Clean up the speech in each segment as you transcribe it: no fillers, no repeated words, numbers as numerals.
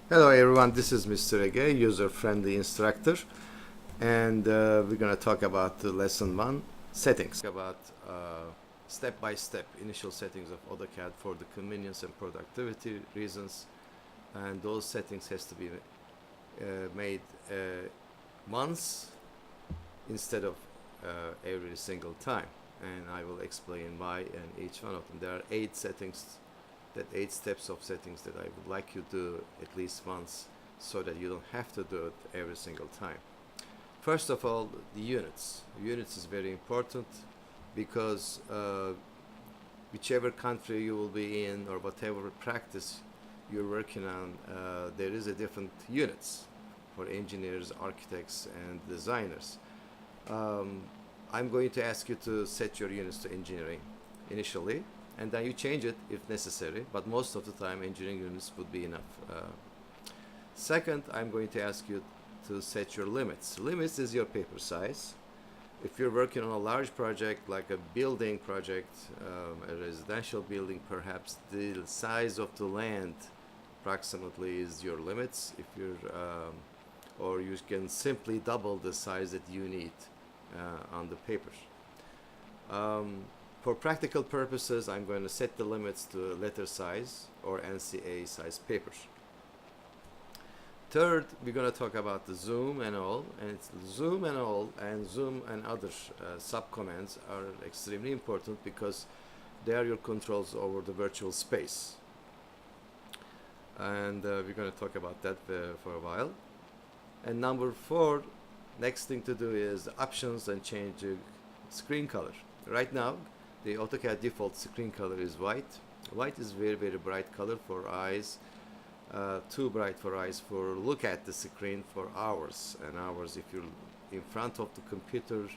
Hello everyone, this is Mr. Ege, user-friendly instructor, and we're going to talk about the lesson 1, settings. About step-by-step initial settings of AutoCAD for the convenience and productivity reasons, and those settings has to be made once instead of every single time, and I will explain why and each one of them. There are 8 settings, that 8 steps of settings that I would like you to do at least once so that you don't have to do it every single time. First of all, the units. Units is very important because whichever country you will be in or whatever practice you're working on, there is a different units for engineers, architects, and designers. I'm going to ask you to set your units to engineering initially, and then you change it if necessary, but most of the time engineering units would be enough. Second, I'm going to ask you to set your limits. Limits is your paper size. If you're working on a large project like a building project, a residential building, perhaps the size of the land approximately is your limits. If you're or you can simply double the size that you need on the paper. For practical purposes, I'm going to set the limits to letter size or NCA size papers. Third, we're going to talk about the zoom and all, and it's zoom and all and zoom and other sub-commands are extremely important because they are your controls over the virtual space. And we're going to talk about that for a while. And number 4, next thing to do is options and change the screen color. Right now, the AutoCAD default screen color is white. White is very, very bright color for eyes. Too bright for eyes for look at the screen for hours and hours. If you're in front of the computer,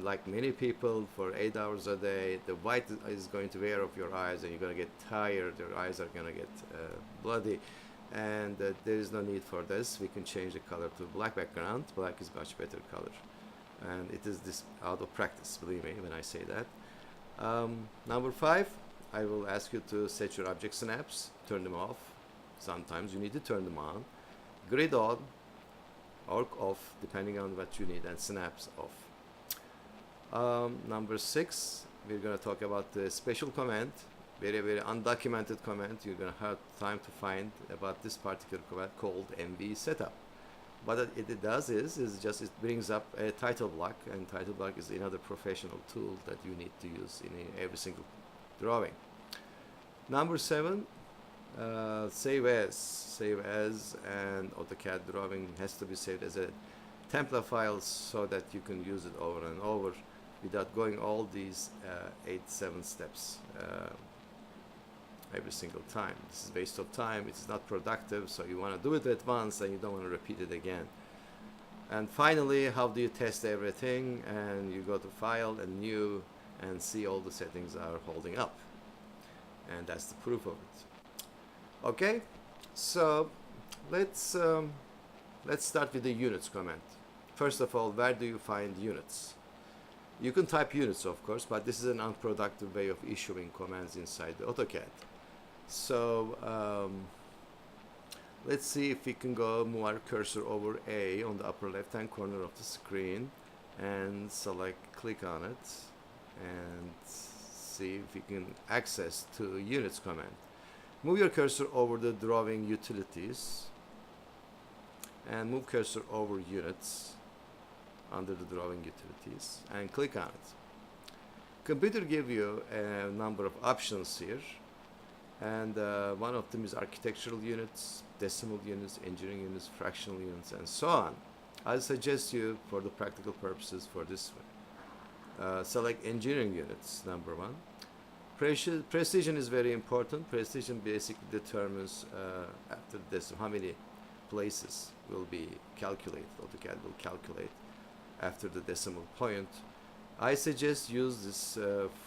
like many people, for 8 hours a day, the white is going to wear off your eyes and you're going to get tired. Your eyes are going to get bloody, and there is no need for this. We can change the color to black background. Black is much better color, and it is this out of practice, believe me when I say that. Number 5, I will ask you to set your object snaps, turn them off. Sometimes you need to turn them on. Grid on or off, depending on what you need, and snaps off. Number 6, we're going to talk about the special command, very, very undocumented command. You're going to have time to find about this particular command called MV setup. What it does is just it brings up a title block, and title block is another professional tool that you need to use in every single drawing. Number 7, save as, and AutoCAD drawing has to be saved as a template file so that you can use it over and over without going all these 7 steps every single time. This is a waste of time. It's not productive, so you want to do it at once and you don't want to repeat it again. And finally, how do you test everything? And you go to File and New and see all the settings are holding up, and that's the proof of it. Okay, so let's start with the units command. First of all, where do you find units? You can type units, of course, but this is an unproductive way of issuing commands inside the AutoCAD. So let's see if we can go move our cursor over A on the upper left hand corner of the screen and click on it and see if we can access to units command. Move your cursor over the drawing utilities and move cursor over units under the drawing utilities and click on it. Computer give you a number of options here, and one of them is architectural units, decimal units, engineering units, fractional units, and so on. I suggest you, for the practical purposes, for this one, select engineering units, number 1. Precision is very important. Precision basically determines after this how many places will be calculated. AutoCAD will calculate after the decimal point. I suggest use this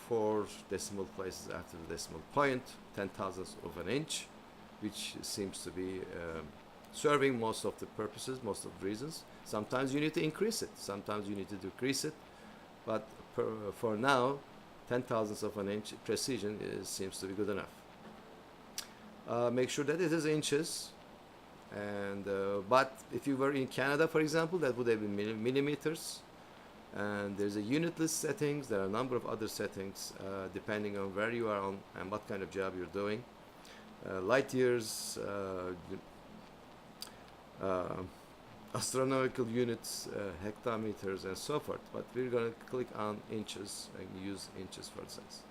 4 decimal places after the decimal point, 10,000ths of an inch, which seems to be serving most of the purposes, most of the reasons. Sometimes you need to increase it, sometimes you need to decrease it, but for now, 10,000ths of an inch precision seems to be good enough. Make sure that it is inches. And but if you were in Canada, for example, that would have been millimeters. And there's a unit list settings. There are a number of other settings depending on where you are on and what kind of job you're doing. Light years, astronomical units, hectometers, and so forth. But we're going to click on inches and use inches for this,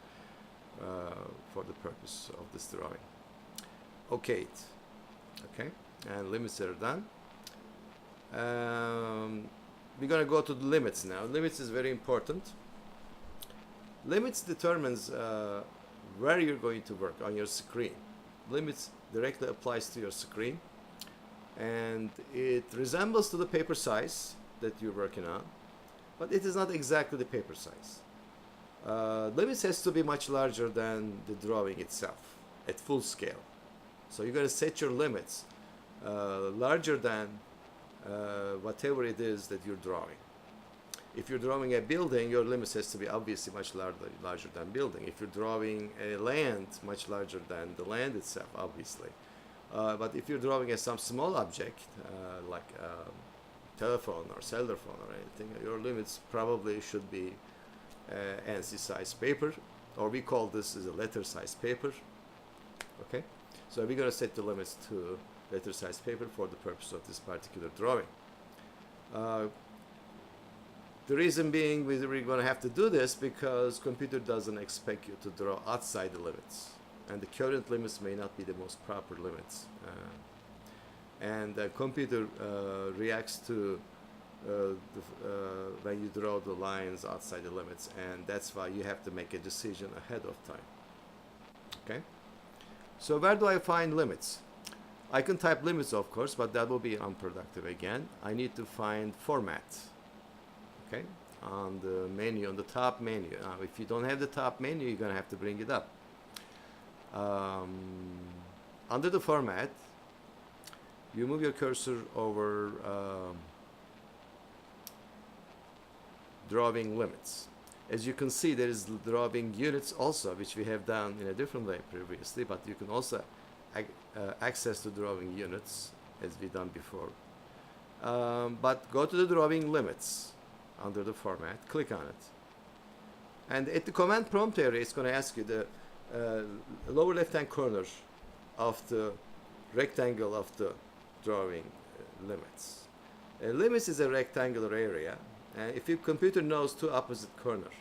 for the purpose of this drawing. Okay, and limits are done. We're going to go to the limits now. Limits is very important. Limits determines where you're going to work on your screen. Limits directly applies to your screen, and it resembles to the paper size that you're working on, but it is not exactly the paper size. Limits has to be much larger than the drawing itself at full scale. So you're going to set your limits larger than whatever it is that you're drawing. If you're drawing a building, your limits has to be obviously much larger than building. If you're drawing a land, much larger than the land itself, obviously. But if you're drawing some small object, like a telephone or cellular phone or anything, your limits probably should be ANSI size paper, or we call this as a letter size paper. Okay, so we're going to set the limits to letter size paper for the purpose of this particular drawing. The reason being we're going to have to do this because computer doesn't expect you to draw outside the limits, and the current limits may not be the most proper limits, and the computer reacts to when you draw the lines outside the limits, and that's why you have to make a decision ahead of time. Okay, so where do I find limits? I can type limits, of course, but that will be unproductive again. I need to find format. Okay, on the menu, on the top menu. Now, if you don't have the top menu, you're going to have to bring it up. Under the format, you move your cursor over drawing limits. As you can see, there is drawing units also, which we have done in a different way previously, but you can also access the drawing units as we done before. But go to the drawing limits under the format, click on it, and at the command prompt area it's going to ask you the lower left hand corner of the rectangle of the drawing limits. Limits is a rectangular area, and if your computer knows two opposite corners,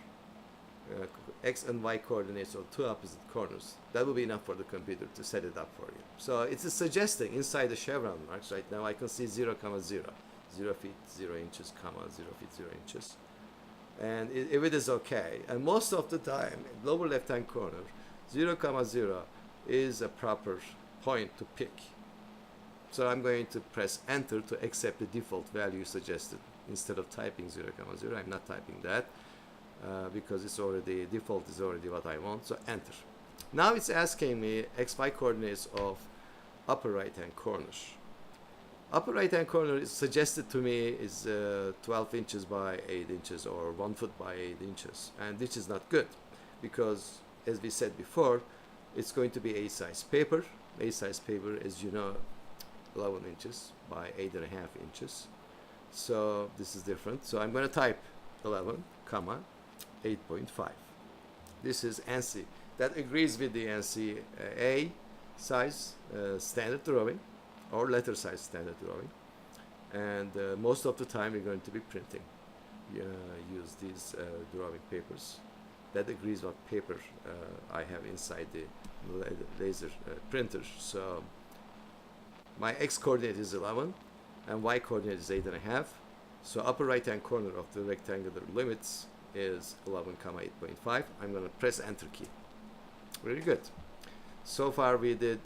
x and y coordinates of two opposite corners, that will be enough for the computer to set it up for you. So it's suggesting inside the chevron marks right now I can see 0, 0 feet 0 inches, 0 feet 0 inches, and if it is okay, and most of the time lower left hand corner 0, 0 is a proper point to pick. So I'm going to press enter to accept the default value suggested. Instead of typing 0, 0, I'm not typing that because it's already default is already what I want. So enter. Now it's asking me XY coordinates of upper right hand corner. Upper right hand corner is suggested to me is 12 inches by 8 inches or 1 foot by 8 inches, and this is not good because, as we said before, it's going to be A size paper. A size paper, as you know, 11 inches by 8.5 inches. So this is different. So I'm going to type 11, 8.5. This is ANSI. That agrees with the ANSI A size standard drawing, or letter size standard drawing, and most of the time we're going to be printing. Use these drawing papers. That agrees what paper I have inside the laser printer. So my x coordinate is 11 and y coordinate is 8.5. So upper right hand corner of the rectangular limits is 11, 8.5. I'm going to press enter key. Very good. So far we did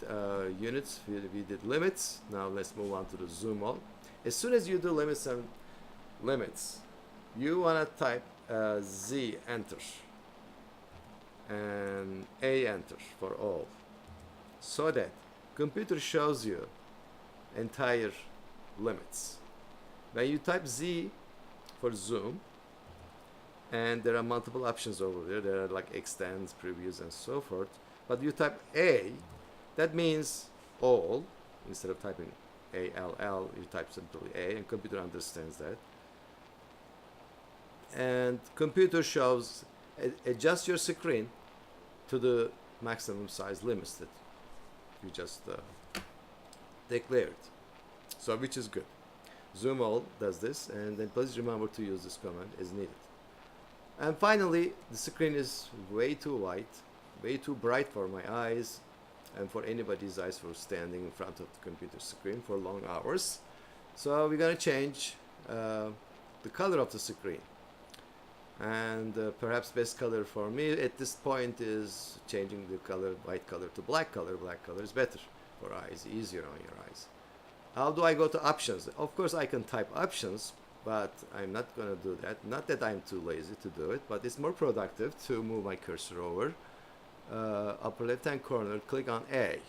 units, we did limits. Now let's move on to the zoom all. As soon as you do limits and limits, you want to type Z enter and A enter for all, so that computer shows you entire limits. When you type Z for zoom, and there are multiple options over there, there are like extends, previews, and so forth, but you type A, that means all, instead of typing A-L-L, you type simply A, and computer understands that. And computer shows, adjust your screen to the maximum size limits that you just declared. So which is good. Zoom all does this, and then please remember to use this command as needed. And finally, the screen is way too white, way too bright for my eyes, and for anybody's eyes for standing in front of the computer screen for long hours. So we're going to change the color of the screen. And perhaps best color for me at this point is changing the color, white color to black color. Black color is better for eyes, easier on your eyes. How do I go to options? Of course I can type options, but I'm not going to do that. Not that I'm too lazy to do it, but it's more productive to move my cursor over. Upper left hand corner, click on A.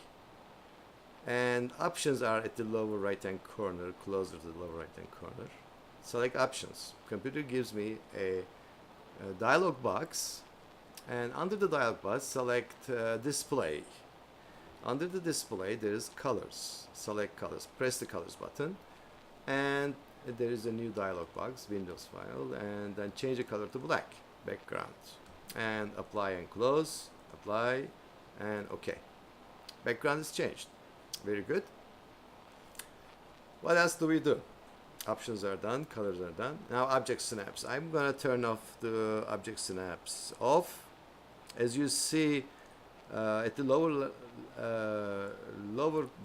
And options are at the lower right hand corner, closer to the lower right hand corner. Select options. Computer gives me a dialog box, and under the dialog box select display. Under the display there is colors. Select colors, press the colors button, and there is a new dialog box, Windows file, and then change the color to black background, and apply and close, apply and OK. Background is changed. Very good. What else do we do? Options are done, colors are done. Now object snaps. I'm going to turn off the object snaps off. As you see at the lower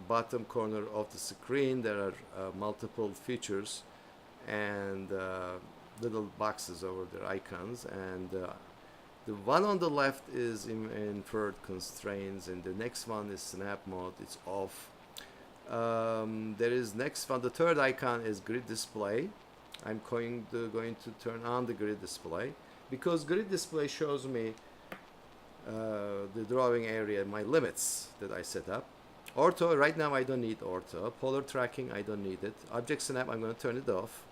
bottom corner of the screen, there are multiple features and little boxes over their icons, and the one on the left is inferred constraints, and the next one is snap mode. It's off. There is next one, the third icon is grid display. I'm going to turn on the grid display, because grid display shows me the drawing area, my limits that I set up. Ortho, right now I don't need ortho. Polar tracking, I don't need it. Object snap, I'm going to turn it off.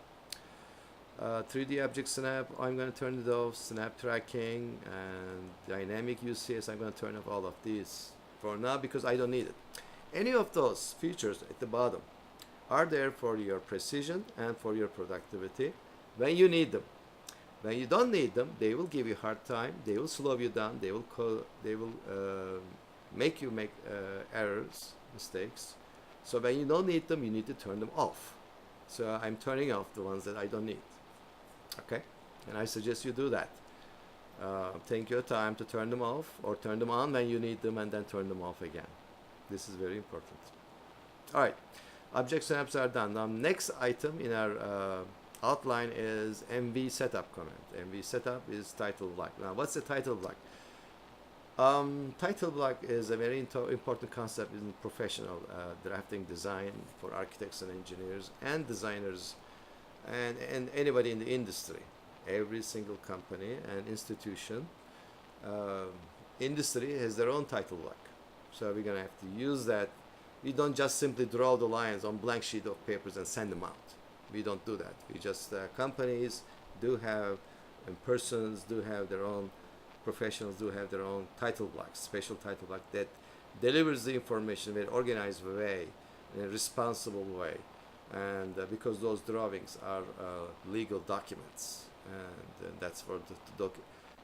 3D object snap, I'm going to turn it off. Snap tracking and dynamic UCS, I'm going to turn off all of these for now because I don't need it. Any of those features at the bottom are there for your precision and for your productivity when you need them. When you don't need them, they will give you a hard time. They will slow you down. They will make you make errors, mistakes. So when you don't need them, you need to turn them off. So I'm turning off the ones that I don't need. Okay, and I suggest you do that. Take your time to turn them off, or turn them on when you need them, and then turn them off again. This is very important. All right, object snaps are done. Now next item in our outline is MV setup command. MV setup is title block. Now what's the title block? Title block is a very important concept in professional drafting design for architects and engineers and designers and anybody in the industry. Every single company and institution, industry has their own title block. So we're going to have to use that. We don't just simply draw the lines on blank sheet of papers and send them out. We don't do that. We just, companies do have, and persons do have their own, professionals do have their own title blocks, special title block that delivers the information in an organized way, in a responsible way. And because those drawings are legal documents, and that's for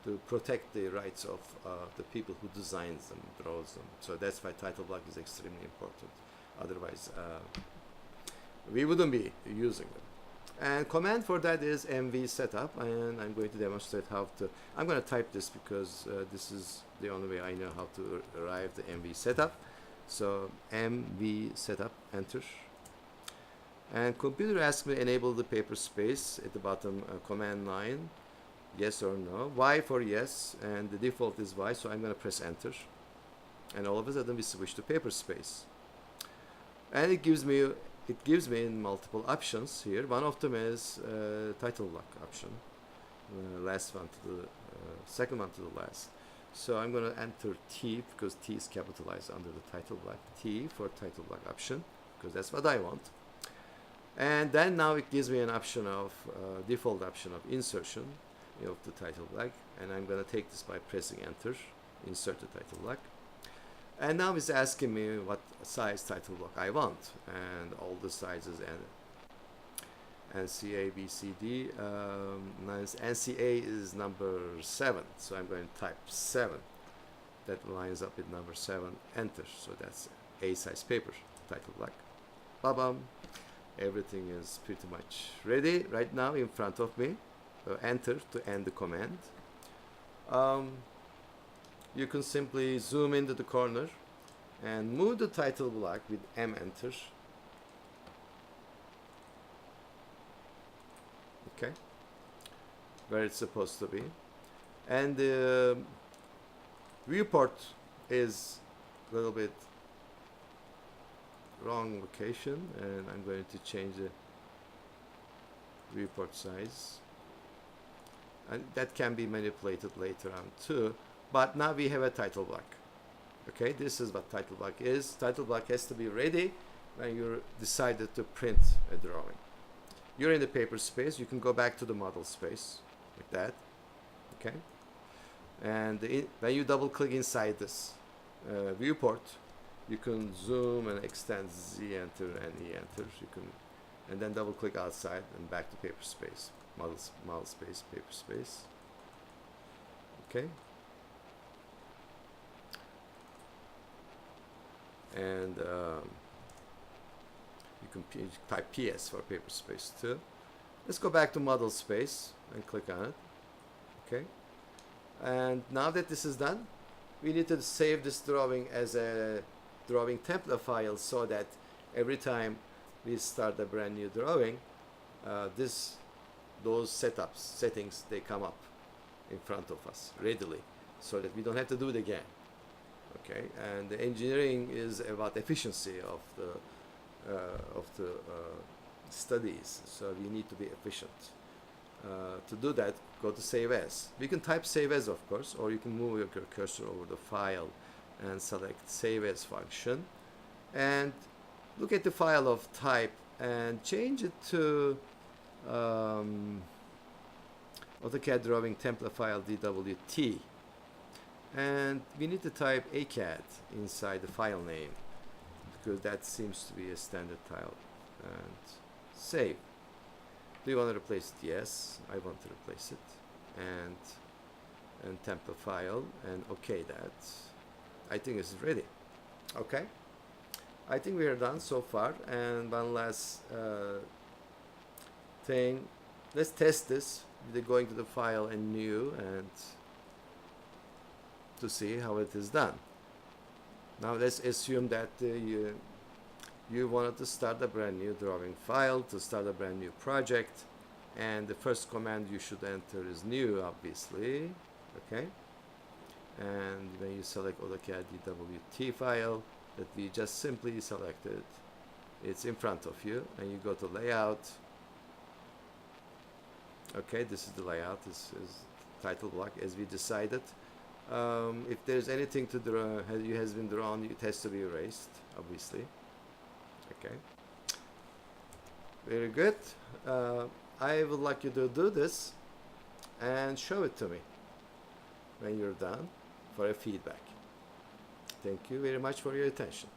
to protect the rights of the people who designs them, draws them. So that's why title block is extremely important. Otherwise, we wouldn't be using them. And command for that is MV setup, and I'm going to demonstrate how to. I'm going to type this because this is the only way I know how to arrive the MV setup. So MV setup, enter. And computer asks me enable the paper space at the bottom, command line, yes or no. Y for yes, and the default is Y, so I'm going to press enter. And all of a sudden we switch to paper space. And it gives me multiple options here. One of them is title block option. Last one to the second one to the last. So I'm going to enter T because T is capitalized under the title block. T for title block option because that's what I want. And then now it gives me an option of default option of insertion of the title block, and I'm going to take this by pressing enter, insert the title block. And now it's asking me what size title block I want, and all the sizes, and NCA BCD. NCA is number 7, so I'm going to type 7. That lines up with number 7. Enter. So that's A size paper title block. Ba-bam. Everything is pretty much ready right now in front of me. So enter to end the command. You can simply zoom into the corner and move the title block with M enter. Okay, where it's supposed to be. And the viewport is a little bit wrong location, and I'm going to change the viewport size, and that can be manipulated later on too. But now we have a title block. Okay, this is what title block is. Title block has to be ready when you decided to print a drawing. You're in the paper space. You can go back to the model space like that. Okay, and when you double click inside this viewport, you can zoom and extend Z enter and E enter. You can, and then double click outside and back to paper space, model space, paper space. Okay. And you can type PS for paper space too. Let's go back to model space and click on it. Okay. And now that this is done, we need to save this drawing as a drawing template file, so that every time we start a brand new drawing, those settings, they come up in front of us readily, so that we don't have to do it again. Okay, and the engineering is about efficiency of the studies, so we need to be efficient. To do that, go to Save As. We can type Save As, of course, or you can move your cursor over the file and select Save As function, and look at the file of type and change it to AutoCAD drawing template file DWT. And we need to type ACAD inside the file name, because that seems to be a standard tile. And save. Do you want to replace it? Yes, I want to replace it. And template file, and OK that. I think it's ready. Okay. I think we are done so far. And one last thing. Let's test this. We're going to the file and new, and to see how it is done. Now let's assume that you wanted to start a brand new drawing file, to start a brand new project, and the first command you should enter is new, obviously. Okay, and when you select AutoCAD DWT file that we just simply selected, it's in front of you, and you go to layout. Okay, this is the layout. This is title block as we decided. If there's anything to draw, has been drawn, it has to be erased, obviously. Okay. Very good. I would like you to do this and show it to me when you're done for a feedback. Thank you very much for your attention.